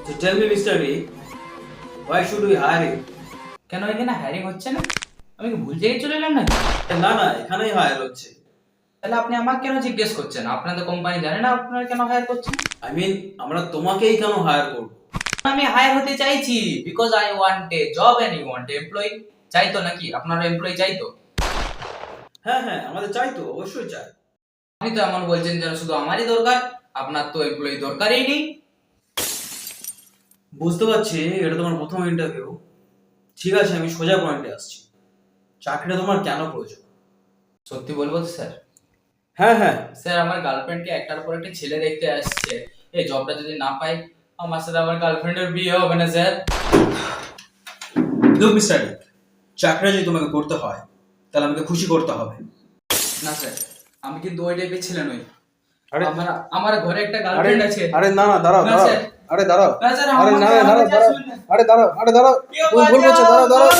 So tell me, Mr. Rick, why should we hire you? কেন এখানে hiring হচ্ছে না? আমি কি ভুল জায়গায় চলে এলাম নাকি? না না, এখানেই হায়ার হচ্ছে। তাহলে আপনি আমাকে কেন জিজ্ঞেস করছেন? আপনাদের কোম্পানি জানে না আপনারা কেন হায়ার করছেন? আই মিন আমরা তোমাকেই কেন হায়ার করব? আমি হায়ার হতে চাইছি because I want a job and you want employee. চাই তো নাকি? আপনারা এমপ্লয়ি চাই তো? হ্যাঁ হ্যাঁ, আমাদের চাই তো, অবশ্যই চাই। আপনি তো এমন বলছেন যেন শুধু আমারই দরকার, আপনার তো এমপ্লয়ি দরকারই নেই। বুঝতে পারছি এটা তোমার প্রথম ইন্টারভিউ। ঠিক আছে, আমি সোজা পয়েন্টে আসছি। চাকরিটা তোমার কেন প্রয়োজন? সত্যি বলবো তো স্যার? হ্যাঁ হ্যাঁ। স্যার আমার গার্লফ্রেন্ডকে একটার পর একটা ছেলে দেখতে আসছে। এই জবটা যদি না পাই আমার সাথে আমার গার্লফ্রেন্ডের বিয়ে হবে না স্যার। লুক মিস্টার রিক, চাকরিটা যদি তোমাকে করতে হয় তাহলে আমাকে খুশি করতে হবে। না স্যার, আমি কিন্তু ওই টাইপের ছেলে নই। আরে আমার আমার ঘরে একটা গার্লফ্রেন্ড আছে। আরে না না, দাঁড়াও না দাঁড়াও। স্যার। আরে দাঁড়াও। না স্যার, আরে না আমাকে দাঁড়াও আমাকে দাঁড়াও। চাই শুনলেন। আরে দাঁড়াও, আরে দাঁড়াও। কেউ ভুল ভুল বলছো, দাঁড়াও দাঁড়াও।